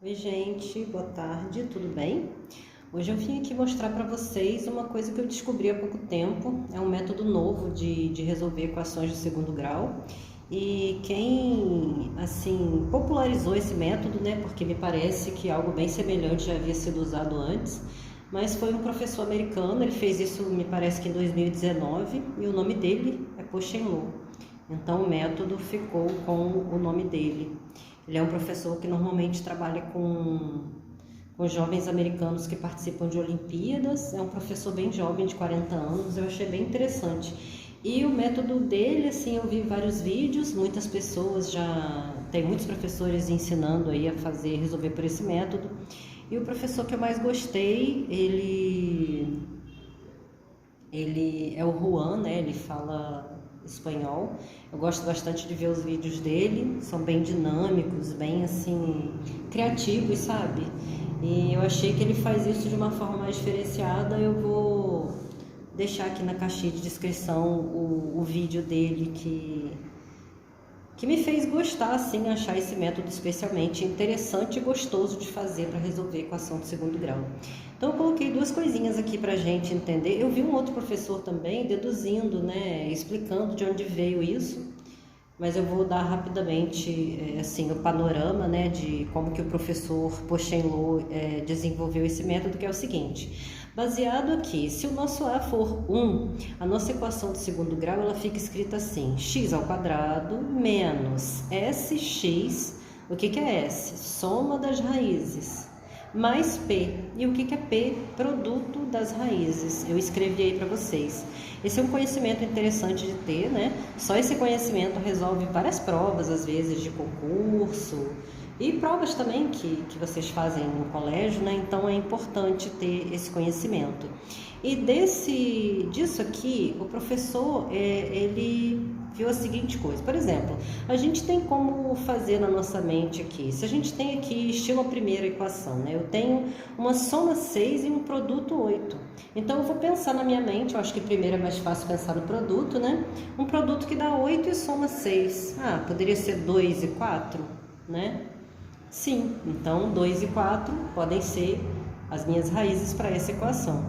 Oi gente, boa tarde, tudo bem? Hoje eu vim aqui mostrar para vocês uma coisa que eu descobri há pouco tempo. É um método novo de resolver equações de segundo grau. E quem, assim, popularizou esse método, né? Porque me parece que algo bem semelhante já havia sido usado antes. Mas foi um professor americano, ele fez isso, me parece que em 2019, e o nome dele é Pochenlo. Então o método ficou com o nome dele. Ele é um professor que normalmente trabalha com jovens americanos que participam de Olimpíadas. É um professor bem jovem, de 40 anos, eu achei bem interessante. E o método dele, assim, eu vi vários vídeos, muitas pessoas já... Tem muitos professores ensinando aí a fazer, resolver por esse método. E o professor que eu mais gostei, ele é o Juan, né? Ele fala espanhol. Eu gosto bastante de ver os vídeos dele, são bem dinâmicos, bem assim, criativos, sabe? E eu achei que ele faz isso de uma forma mais diferenciada. Eu vou deixar aqui na caixinha de descrição o vídeo dele que me fez gostar, assim, achar esse método especialmente interessante e gostoso de fazer para resolver equação de segundo grau. Então eu coloquei duas coisinhas aqui para a gente entender. Eu vi um outro professor também deduzindo, né, explicando de onde veio isso, mas eu vou dar rapidamente assim, o panorama, né, de como que o professor Pochenlo desenvolveu esse método, que é o seguinte. Baseado aqui, se o nosso A for 1, a nossa equação de segundo grau ela fica escrita assim: x ao quadrado menos sx, o que é s? Soma das raízes, mais P. E o que é P? Produto das raízes. Eu escrevi aí para vocês. Esse é um conhecimento interessante de ter, né? Só esse conhecimento resolve várias provas, às vezes, de concurso, e provas também que vocês fazem no colégio, né? Então é importante ter esse conhecimento. E disso aqui, o professor, ele viu a seguinte coisa. Por exemplo, a gente tem como fazer na nossa mente aqui. Se a gente tem aqui, estilo a primeira equação, né? Eu tenho uma soma 6 e um produto 8. Então eu vou pensar na minha mente, eu acho que primeiro é mais fácil pensar no produto, né? Um produto que dá 8 e soma 6. Ah, poderia ser 2 e 4, né? Sim, então 2 e 4 podem ser as minhas raízes para essa equação.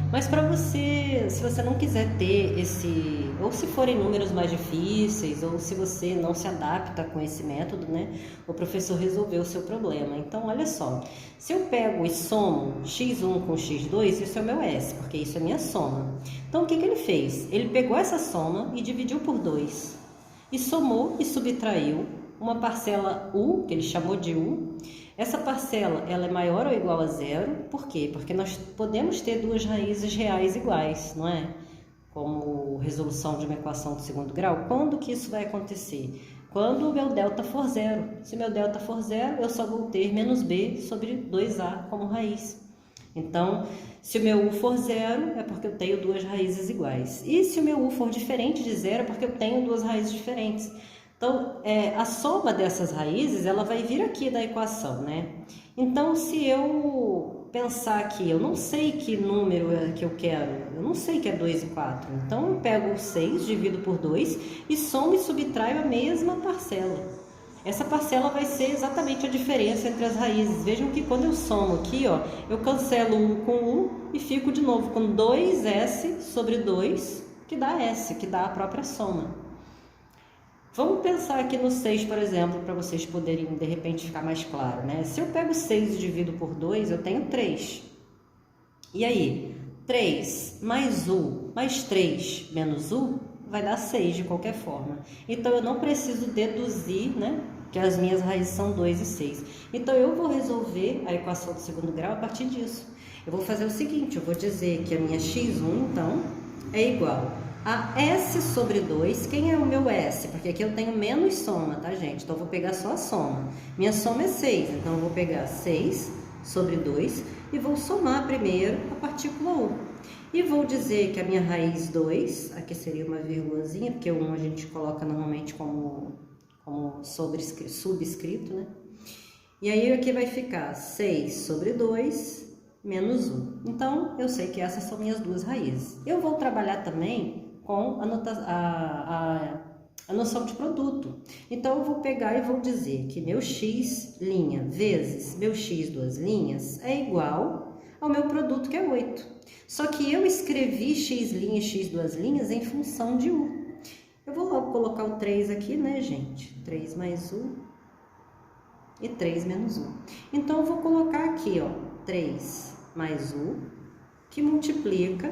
Mas para você, se você não quiser ter esse, ou se forem números mais difíceis, ou se você não se adapta com esse método, né? O professor resolveu o seu problema. Então, olha só, se eu pego e somo x1 com x2, isso é o meu S, porque isso é minha soma. Então, o que ele fez? Ele pegou essa soma e dividiu por 2. E somou e subtraiu uma parcela U, que ele chamou de U. Essa parcela ela é maior ou igual a zero. Por quê? Porque nós podemos ter duas raízes reais iguais, não é? Como resolução de uma equação de segundo grau. Quando que isso vai acontecer? Quando o meu delta for zero. Se meu delta for zero, eu só vou ter menos b sobre 2a como raiz. Então, se o meu u for zero, é porque eu tenho duas raízes iguais. E se o meu u for diferente de zero, é porque eu tenho duas raízes diferentes. Então, a soma dessas raízes, ela vai vir aqui da equação, né? Então, se eu pensar aqui, eu não sei que número é que eu quero, eu não sei que é 2 e 4. Então, eu pego o 6, divido por 2 e somo e subtraio a mesma parcela. Essa parcela vai ser exatamente a diferença entre as raízes. Vejam que quando eu somo aqui, ó, eu cancelo 1 com 1 e fico de novo com 2s sobre 2, que dá s, que dá a própria soma. Vamos pensar aqui no 6, por exemplo, para vocês poderem, de repente, ficar mais claro, né? Se eu pego 6 e divido por 2, eu tenho 3. E aí? 3 mais U mais 3 menos U vai dar 6 de qualquer forma. Então, eu não preciso deduzir, né? Que as minhas raízes são 2 e 6. Então, eu vou resolver a equação do segundo grau a partir disso. Eu vou fazer o seguinte, eu vou dizer que a minha x1, então, é igual a S sobre 2, quem é o meu S? Porque aqui eu tenho menos soma, tá, gente? Então, eu vou pegar só a soma. Minha soma é 6, então eu vou pegar 6 sobre 2 e vou somar primeiro a partícula U. E vou dizer que a minha raiz 2, aqui seria uma vírgulazinha, porque o 1 a gente coloca normalmente como subscrito, né? E aí aqui vai ficar 6 sobre 2 menos 1. Então, eu sei que essas são minhas duas raízes. Eu vou trabalhar também com a noção de produto. Então, eu vou pegar e vou dizer que meu x' vezes meu x duas linhas é igual ao meu produto, que é 8. Só que eu escrevi x' e x duas linhas em função de u. Eu vou logo colocar o 3 aqui, né, gente? 3 mais u e 3 menos u. Então, eu vou colocar aqui, ó, 3 mais u, que multiplica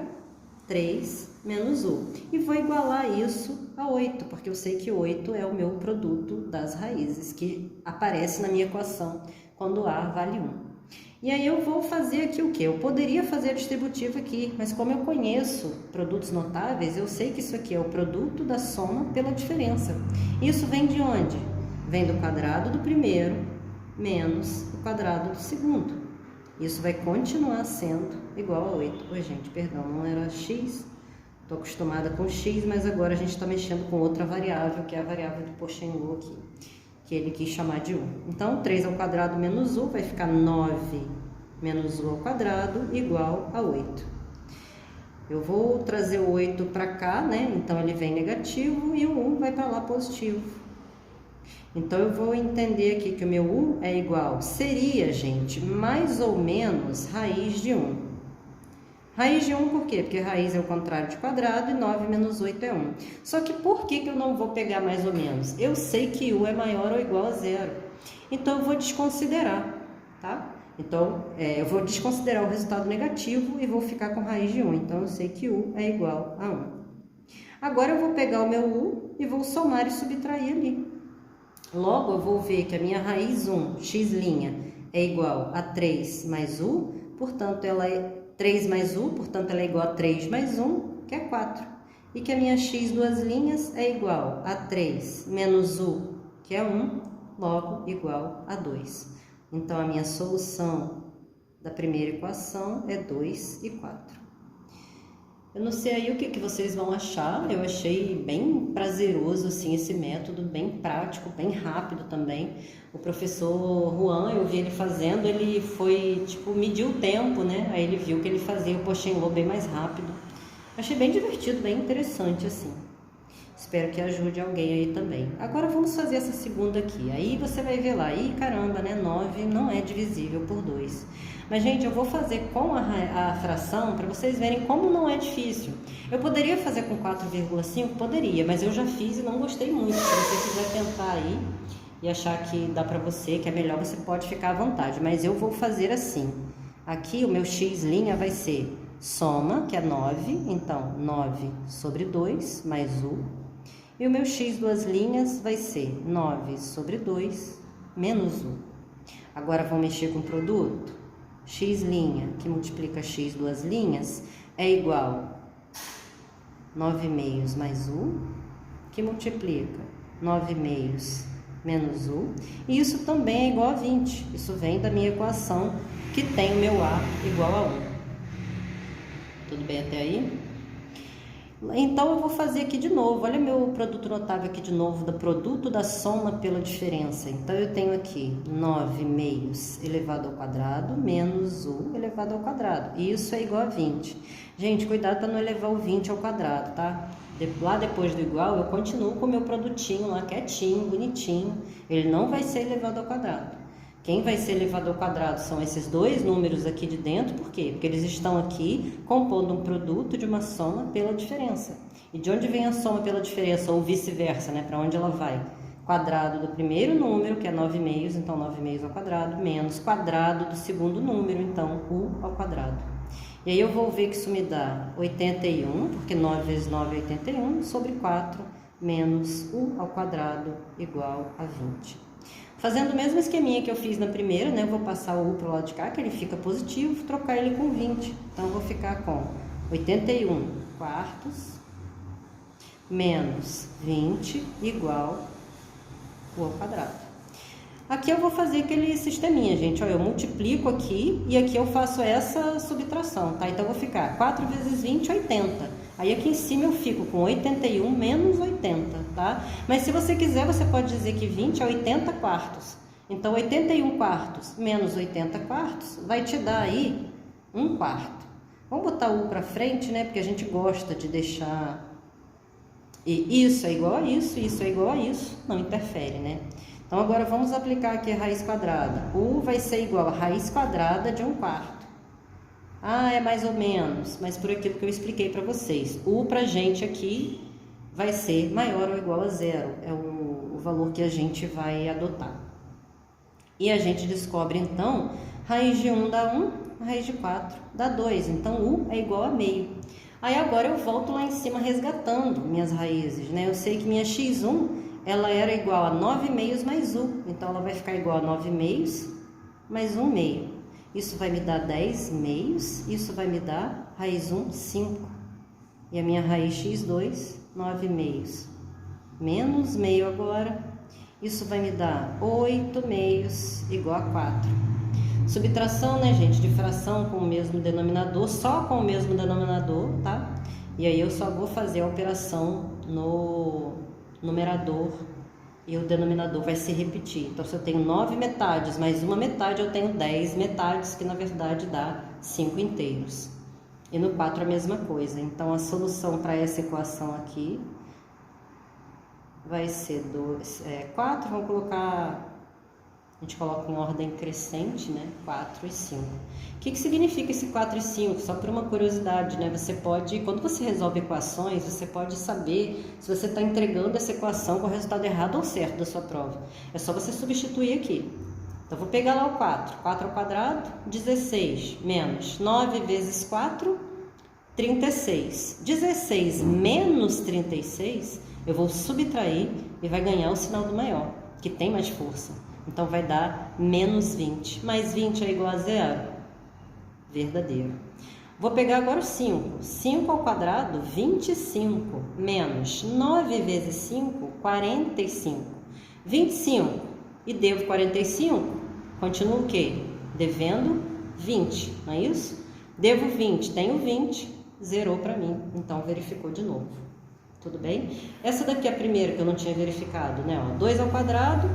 3 menos u. E vou igualar isso a 8, porque eu sei que 8 é o meu produto das raízes, que aparece na minha equação quando A vale 1. E aí eu vou fazer aqui o quê? Eu poderia fazer a distributiva aqui, mas como eu conheço produtos notáveis, eu sei que isso aqui é o produto da soma pela diferença. Isso vem de onde? Vem do quadrado do primeiro menos o quadrado do segundo. Isso vai continuar sendo igual a 8. Oi, gente, perdão, não era x. Estou acostumada com x, mas agora a gente está mexendo com outra variável, que é a variável do Pochenhou aqui, que ele quis chamar de u. Então, 3 ao quadrado menos u vai ficar 9 menos u ao quadrado igual a 8. Eu vou trazer o 8 para cá, né? Então, ele vem negativo e o 1 vai para lá positivo. Então, eu vou entender aqui que o meu u é igual, seria, gente, mais ou menos raiz de 1. Raiz de 1 por quê? Porque raiz é o contrário de quadrado e 9 menos 8 é 1. Só que por que eu não vou pegar mais ou menos? Eu sei que u é maior ou igual a 0. Então, eu vou desconsiderar, tá? Então, eu vou desconsiderar o resultado negativo e vou ficar com raiz de 1. Então, eu sei que u é igual a 1. Agora, eu vou pegar o meu u e vou somar e subtrair ali. Logo, eu vou ver que a minha raiz 1, x' é igual a 3 mais u, portanto, ela é 3 mais u, portanto, ela é igual a 3 mais 1, que é 4. E que a minha x duas linhas é igual a 3 menos u, que é 1, logo igual a 2. Então, a minha solução da primeira equação é 2 e 4. Eu não sei aí o que vocês vão achar, eu achei bem prazeroso assim, esse método, bem prático, bem rápido também. O professor Juan, eu vi ele fazendo, ele foi, tipo, mediu o tempo, né? Aí ele viu que ele fazia o Pochenhou bem mais rápido. Achei bem divertido, bem interessante assim. Espero que ajude alguém aí também. Agora vamos fazer essa segunda aqui. Aí você vai ver lá, ih, caramba, né? 9 não é divisível por 2. Mas, gente, eu vou fazer com a fração para vocês verem como não é difícil. Eu poderia fazer com 4,5? Poderia, mas eu já fiz e não gostei muito. Se você quiser tentar aí e achar que dá para você, que é melhor, você pode ficar à vontade. Mas eu vou fazer assim. Aqui o meu x' vai ser soma, que é 9. Então, 9 sobre 2 mais u. E o meu x duas linhas vai ser 9 sobre 2 menos u. Agora, vamos mexer com o produto. X', que multiplica x duas linhas, é igual a 9 meios mais u, que multiplica 9 meios menos u. E isso também é igual a 20. Isso vem da minha equação, que tem o meu a igual a 1. Tudo bem até aí? Então, eu vou fazer aqui de novo. Olha meu produto notável aqui de novo, do produto da soma pela diferença. Então, eu tenho aqui 9 meios elevado ao quadrado menos u elevado ao quadrado. E isso é igual a 20. Gente, cuidado para não elevar o 20 ao quadrado, tá? Lá depois do igual, eu continuo com o meu produtinho lá quietinho, bonitinho. Ele não vai ser elevado ao quadrado. Quem vai ser elevado ao quadrado são esses dois números aqui de dentro, por quê? Porque eles estão aqui compondo um produto de uma soma pela diferença. E de onde vem a soma pela diferença, ou vice-versa, né? Para onde ela vai? Quadrado do primeiro número, que é 9 meios, então 9 meios ao quadrado, menos quadrado do segundo número, então u ao quadrado. E aí eu vou ver que isso me dá 81, porque 9 vezes 9 é 81, sobre 4, menos u ao quadrado igual a 20. Fazendo o mesmo esqueminha que eu fiz na primeira, né? Eu vou passar o u para o lado de cá, que ele fica positivo, trocar ele com 20. Então, eu vou ficar com 81 quartos menos 20 igual u ao quadrado. Aqui eu vou fazer aquele sisteminha, gente. Olha, eu multiplico aqui e aqui eu faço essa subtração, tá? Então, eu vou ficar 4 vezes 20, 80. Aí, aqui em cima eu fico com 81 menos 80, tá? Mas se você quiser, você pode dizer que 20 é 80 quartos. Então, 81 quartos menos 80 quartos vai te dar aí 1 quarto. Vamos botar o u para frente, né? Porque a gente gosta de deixar E isso é igual a isso é igual a isso, não interfere, né? Então, agora vamos aplicar aqui a raiz quadrada. U vai ser igual a raiz quadrada de 1/4. Ah, é mais ou menos, mas por aquilo que eu expliquei para vocês. U pra gente aqui vai ser maior ou igual a 0. É o valor que a gente vai adotar. E a gente descobre, então, raiz de 1 dá 1, raiz de 4 dá 2. Então, U é igual a meio. Aí, agora eu volto lá em cima resgatando minhas raízes, né? Eu sei que minha x1, ela era igual a 9 meios mais U. Então, ela vai ficar igual a 9 meios mais 1 meio. Isso vai me dar 10 meios. Isso vai me dar raiz 1, 5. E a minha raiz x2, 9 meios. Menos meio agora. Isso vai me dar 8 meios igual a 4. Subtração, né, gente, de fração com o mesmo denominador, só com o mesmo denominador, tá? E aí eu só vou fazer a operação no numerador e o denominador vai se repetir. Então, se eu tenho 9 metades mais uma metade, eu tenho 10 metades, que na verdade dá 5 inteiros. E no 4 a mesma coisa. Então, a solução para essa equação aqui vai ser 4, vamos colocar, a gente coloca em ordem crescente, né? 4 e 5. O que significa esse 4 e 5? Só por uma curiosidade, né? Você pode, quando você resolve equações, você pode saber se você está entregando essa equação com o resultado errado ou certo da sua prova. É só você substituir aqui. Então, vou pegar lá o 4. 4 ao quadrado, 16, menos 9 vezes 4, 36. 16 menos 36, eu vou subtrair e vai ganhar o sinal do maior, que tem mais força. Então, vai dar menos 20. Mais 20 é igual a 0? Verdadeiro. Vou pegar agora o 5. 5 ao quadrado, 25. Menos 9 vezes 5, 45. 25. E devo 45. Continuo o quê? Devendo 20. Não é isso? Devo 20. Tenho 20. Zerou para mim. Então, verificou de novo. Tudo bem? Essa daqui é a primeira que eu não tinha verificado, né? 2 ao quadrado.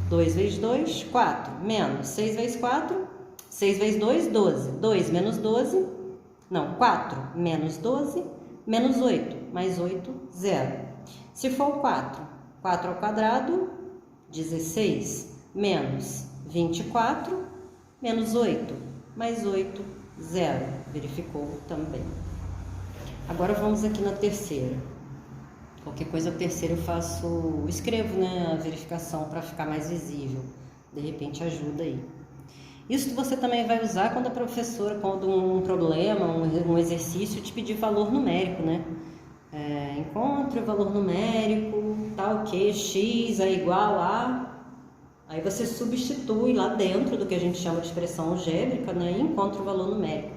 2 vezes 2, 4, menos 6 vezes 4, 6 vezes 2, 12. 2 menos 12, não, 4 menos 12, menos 8, mais 8, 0. Se for 4, 4 ao quadrado, 16, menos 24, menos 8, mais 8, 0. Verificou também. Agora vamos aqui na terceira. Qualquer coisa, a terceira eu escrevo, né, a verificação para ficar mais visível. De repente ajuda aí. Isso você também vai usar quando a professora, quando um problema, um exercício te pedir valor numérico, né? Encontre o valor numérico, tal que x é igual a... Aí você substitui lá dentro do que a gente chama de expressão algébrica, né, e encontra o valor numérico.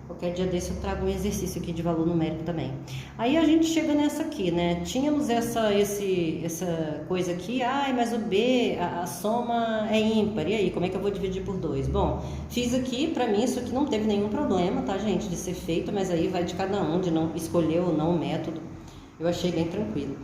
Qualquer dia desse eu trago um exercício aqui de valor numérico também. Aí a gente chega nessa aqui, né? Tínhamos essa coisa aqui, mas o B, a soma é ímpar. E aí, como é que eu vou dividir por 2? Bom, fiz aqui, pra mim isso aqui não teve nenhum problema, tá, gente, de ser feito, mas aí vai de cada um, de não escolher ou não o método. Eu achei bem tranquilo.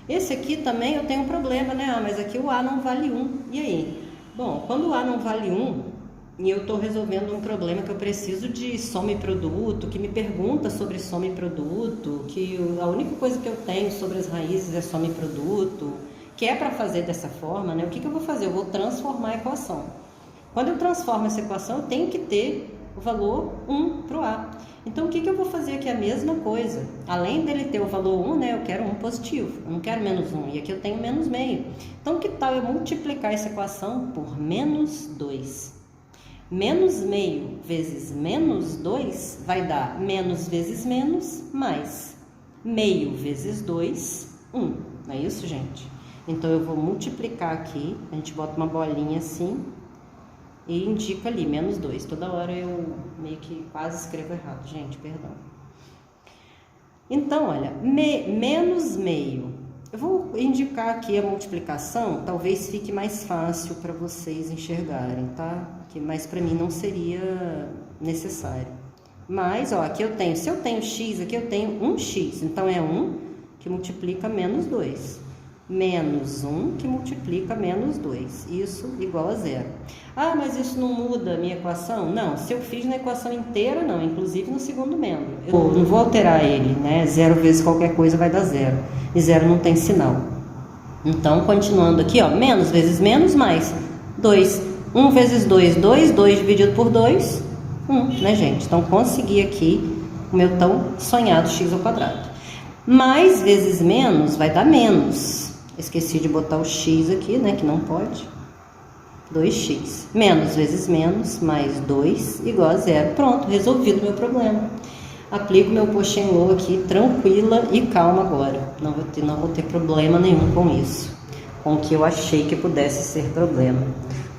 Esse aqui também eu tenho um problema, né? Mas aqui o A não vale 1. E aí? Bom, quando o A não vale 1... e eu estou resolvendo um problema que eu preciso de soma e produto, que me pergunta sobre soma e produto, que a única coisa que eu tenho sobre as raízes é soma e produto, que é para fazer dessa forma, né? O que eu vou fazer? Eu vou transformar a equação. Quando eu transformo essa equação, eu tenho que ter o valor 1 para o A. Então, o que eu vou fazer aqui? A mesma coisa. Além dele ter o valor 1, né? Eu quero 1 positivo, eu não quero menos 1, e aqui eu tenho menos meio. Então, que tal eu multiplicar essa equação por menos 2? Menos meio vezes menos 2 vai dar menos vezes menos mais meio vezes 2, 1. Não é isso, gente? Então, eu vou multiplicar aqui, a gente bota uma bolinha assim e indica ali, menos 2. Toda hora eu meio que quase escrevo errado, gente, perdão. Então, olha, menos meio. Eu vou indicar aqui a multiplicação, talvez fique mais fácil para vocês enxergarem, tá? Mas para mim não seria necessário. Mas, ó, aqui eu tenho, se eu tenho x, aqui eu tenho 1x. Então, é 1 que multiplica menos 2. menos 1 que multiplica menos 2. Isso igual a zero. Ah, mas isso não muda a minha equação? Não, se eu fiz na equação inteira, não, inclusive no segundo membro. Eu não vou alterar ele, né? Zero vezes qualquer coisa vai dar zero. E zero não tem sinal. Então, continuando aqui, ó, menos vezes menos mais 2. 1 vezes 2, 2. 2 dividido por 2, 1, né, gente? Então, consegui aqui o meu tão sonhado x ao quadrado. Mais vezes menos vai dar menos. Esqueci de botar o x aqui, né, que não pode. 2x. Menos vezes menos, mais 2, igual a zero. Pronto, resolvido o meu problema. Aplico meu post and low aqui, tranquila e calma agora. Não vou ter problema nenhum com isso. Com o que eu achei que pudesse ser problema.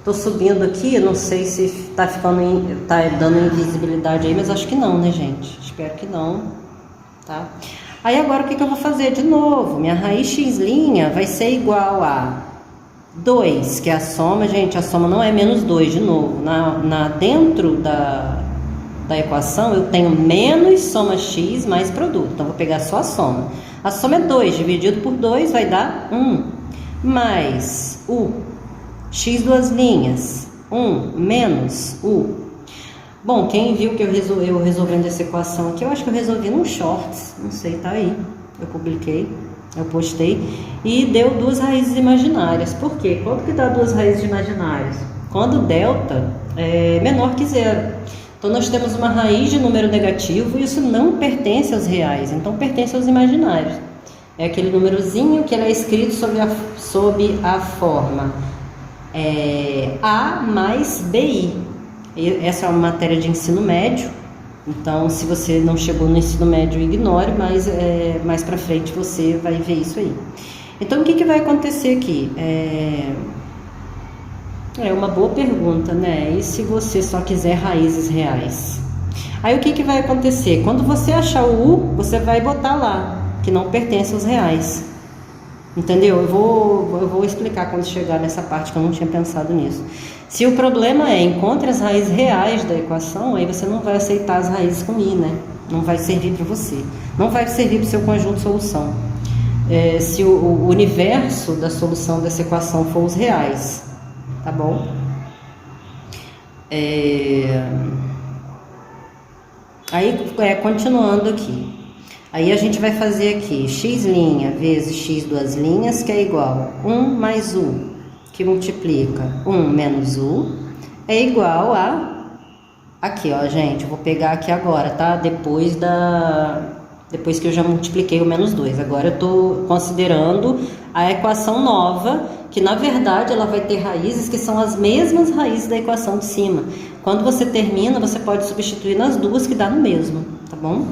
Tô subindo aqui, não sei se tá dando invisibilidade aí, mas acho que não, né, gente? Espero que não, tá? Aí agora o que eu vou fazer? De novo, minha raiz x' vai ser igual a 2, que é a soma, gente, a soma não é menos 2, de novo. Dentro da equação eu tenho menos soma x mais produto, então vou pegar só a soma. A soma é 2, dividido por 2 vai dar 1, mais u, x duas linhas, 1 menos u. Bom, quem viu que eu resolvendo essa equação aqui, eu acho que eu resolvi num shorts, não sei, tá aí, eu publiquei, eu postei, e deu duas raízes imaginárias. Por quê? Quando que dá duas raízes imaginárias? Quando delta é menor que zero. Então, nós temos uma raiz de número negativo e isso não pertence aos reais, então pertence aos imaginários. É aquele númerozinho que ele é escrito sob a forma A mais BI. Essa é uma matéria de ensino médio, então se você não chegou no ensino médio, ignore, mas mais pra frente você vai ver isso aí. Então, o que vai acontecer aqui? É uma boa pergunta, né? E se você só quiser raízes reais? Aí o que vai acontecer? Quando você achar o U, você vai botar lá, que não pertence aos reais. Entendeu? Eu vou explicar quando chegar nessa parte, que eu não tinha pensado nisso. Se o problema encontre as raízes reais da equação, aí você não vai aceitar as raízes com I, né? Não vai servir para você. Não vai servir para o seu conjunto de solução. Se o universo da solução dessa equação for os reais, tá bom? Aí, continuando aqui. Aí a gente vai fazer aqui x' vezes x duas linhas, que é igual a 1 mais u, que multiplica 1 menos u, é igual a... Aqui, ó, gente, eu vou pegar aqui agora, tá? Depois que eu já multipliquei o menos 2. Agora eu tô considerando a equação nova, que na verdade ela vai ter raízes que são as mesmas raízes da equação de cima. Quando você termina, você pode substituir nas duas, que dá no mesmo, tá bom?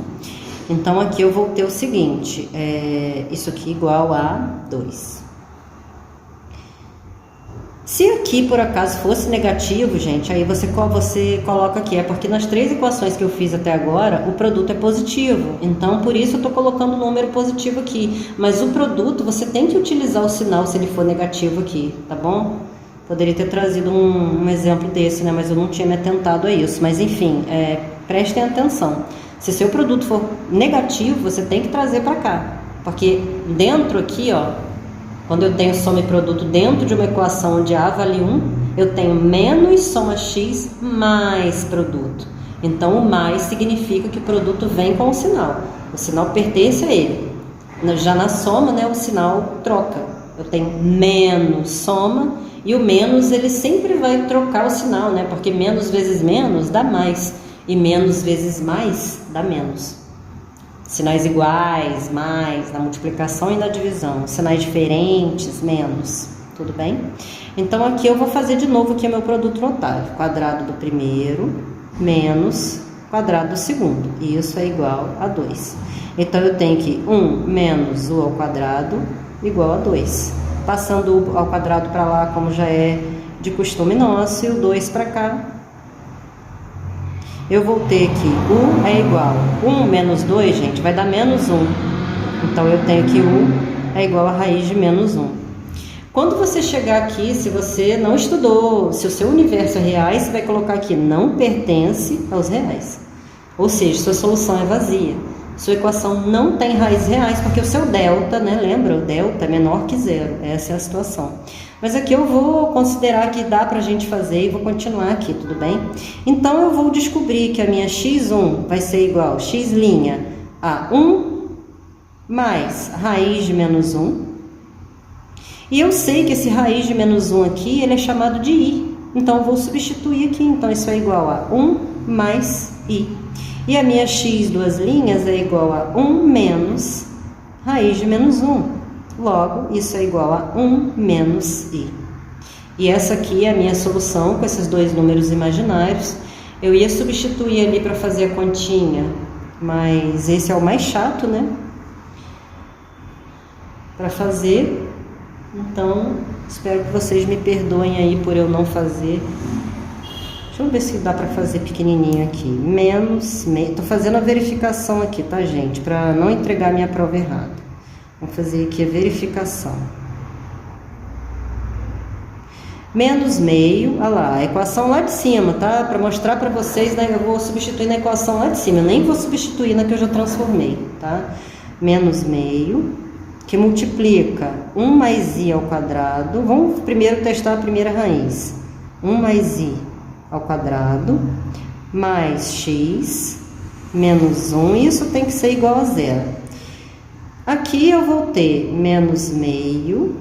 Então, aqui eu vou ter o seguinte, isso aqui igual a 2. Se aqui, por acaso, fosse negativo, gente, aí você coloca aqui, porque nas três equações que eu fiz até agora, o produto é positivo. Então, por isso eu estou colocando o número positivo aqui. Mas o produto, você tem que utilizar o sinal se ele for negativo aqui, tá bom? Poderia ter trazido um exemplo desse, né? Mas eu não tinha me atentado a isso. Mas, enfim, prestem atenção. Se seu produto for negativo, você tem que trazer para cá. Porque dentro aqui, ó, quando eu tenho soma e produto dentro de uma equação onde A vale 1, eu tenho menos soma x mais produto. Então, o mais significa que o produto vem com o sinal. O sinal pertence a ele. Já na soma, né, o sinal troca. Eu tenho menos soma e o menos ele sempre vai trocar o sinal, né? Porque menos vezes menos dá mais. E menos vezes mais dá menos. Sinais iguais, mais, na multiplicação e na divisão. Sinais diferentes, menos. Tudo bem? Então, aqui eu vou fazer de novo aqui o meu produto notável. Quadrado do primeiro menos quadrado do segundo. E isso é igual a 2. Então, eu tenho que 1 menos u ao quadrado igual a 2. Passando o ao quadrado para lá, como já é de costume nosso, e o 2 para cá. Eu vou ter que u é igual a 1 menos 2, gente, vai dar menos 1. Então, eu tenho que u é igual a raiz de menos 1. Quando você chegar aqui, se você não estudou, se o seu universo é reais, você vai colocar aqui, não pertence aos reais. Ou seja, sua solução é vazia. sua equação não tem raízes reais, porque o seu delta, né, lembra? O delta é menor que zero, essa é a situação. Mas aqui eu vou considerar que dá pra gente fazer e vou continuar aqui, tudo bem? Então eu vou descobrir que a minha x1 vai ser igual a x' a 1 mais raiz de menos 1. E eu sei que esse raiz de menos 1 aqui, ele é chamado de i. Então eu vou substituir aqui, então isso é igual a 1 mais i. E a minha x duas linhas é igual a 1 menos raiz de menos 1. Logo, isso é igual a 1 menos i. E essa aqui é a minha solução com esses dois números imaginários. Eu ia substituir ali para fazer a continha, mas esse é o mais chato, né? Para fazer. Então, espero que vocês me perdoem aí por eu não fazer. Deixa eu ver se dá para fazer pequenininho aqui. Menos, tô fazendo a verificação aqui, tá, gente? Para não entregar minha prova errada. Vou fazer aqui a verificação. Menos meio, olha lá, a equação lá de cima, tá? Para mostrar para vocês, né? Eu vou substituir na equação lá de cima. Eu nem vou substituir na que eu já transformei, tá? Menos meio, que multiplica 1 mais i ao quadrado. Vamos primeiro testar a primeira raiz. 1 mais i ao quadrado mais x menos 1, isso tem que ser igual a zero. Aqui eu vou ter menos meio,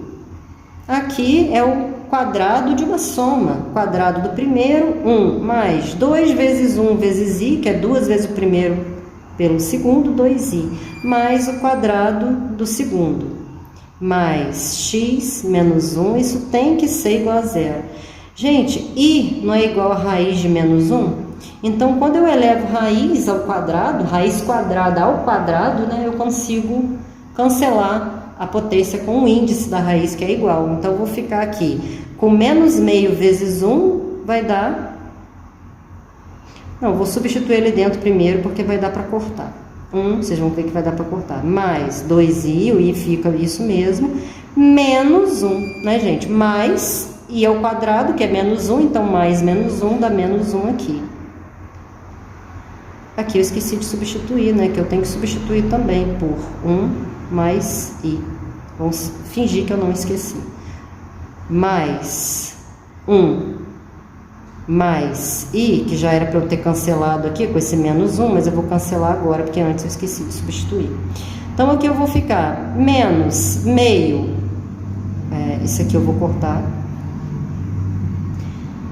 aqui é o quadrado de uma soma, quadrado do primeiro, 1 mais 2 vezes 1 vezes i, que é 2 vezes o primeiro pelo segundo, 2i, mais o quadrado do segundo, mais x menos 1, isso tem que ser igual a zero. Gente, i não é igual a raiz de menos 1? Então, quando eu elevo raiz ao quadrado, raiz quadrada ao quadrado, né, eu consigo cancelar a potência com o índice da raiz, que é igual. Então, eu vou ficar aqui com menos meio vezes 1, vai dar... Não, vou substituir ele dentro primeiro, porque vai dar para cortar. 1, vocês vão ver que vai dar para cortar. Mais 2i, o i fica isso mesmo, menos 1, né, gente? Mais... i ao quadrado, que é menos 1, então mais menos 1 dá menos 1 aqui. Aqui eu esqueci de substituir, né? Que eu tenho que substituir também por 1 mais i. Vamos fingir que eu não esqueci. Mais 1 mais i, que já era para eu ter cancelado aqui com esse menos 1, mas eu vou cancelar agora, porque antes eu esqueci de substituir. Então aqui eu vou ficar menos meio, isso aqui eu vou cortar.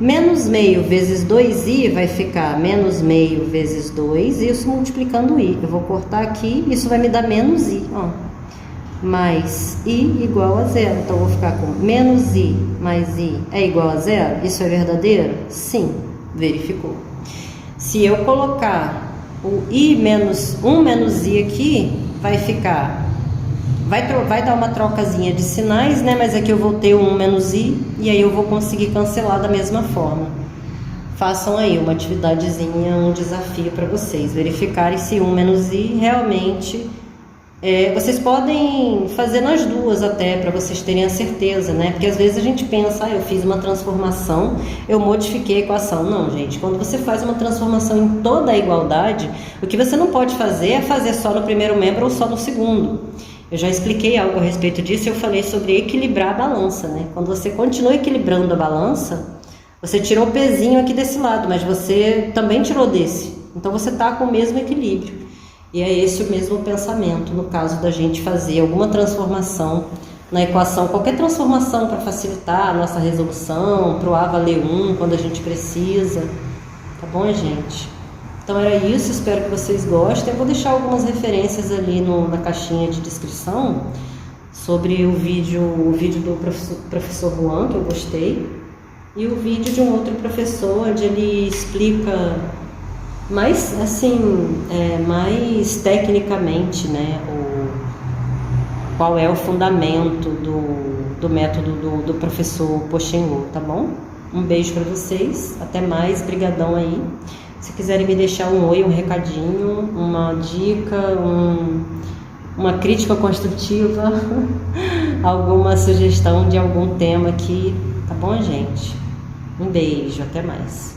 Menos meio vezes 2i vai ficar menos meio vezes 2, isso multiplicando i. Eu vou cortar aqui, isso vai me dar menos i, ó. Mais i igual a zero. Então, eu vou ficar com menos i mais i é igual a zero. Isso é verdadeiro? Sim, verificou. Se eu colocar o i menos 1 menos i aqui, vai ficar... Vai dar uma trocazinha de sinais, né? Mas aqui eu vou ter 1 menos i e aí eu vou conseguir cancelar da mesma forma. Façam aí uma atividadezinha, um desafio para vocês verificarem se 1 menos i realmente... vocês podem fazer nas duas até, para vocês terem a certeza, né? Porque às vezes a gente pensa, eu fiz uma transformação, eu modifiquei a equação. Não, gente, quando você faz uma transformação em toda a igualdade, o que você não pode fazer é fazer só no primeiro membro ou só no segundo. Eu já expliquei algo a respeito disso, eu falei sobre equilibrar a balança, né? Quando você continua equilibrando a balança, você tirou o pezinho aqui desse lado, mas você também tirou desse. Então você está com o mesmo equilíbrio. E é esse o mesmo pensamento no caso da gente fazer alguma transformação na equação, qualquer transformação para facilitar a nossa resolução, para o A valer 1 quando a gente precisa. Tá bom, gente? Então era isso, espero que vocês gostem. Eu vou deixar algumas referências ali na caixinha de descrição sobre o vídeo do professor Juan, que eu gostei, e o vídeo de um outro professor, onde ele explica mais, assim, mais tecnicamente, né, qual é o fundamento do método do professor Pochenhou, tá bom? Um beijo para vocês, até mais, brigadão aí. Se quiserem me deixar um oi, um recadinho, uma dica, uma crítica construtiva, alguma sugestão de algum tema aqui, tá bom, gente? Um beijo, até mais.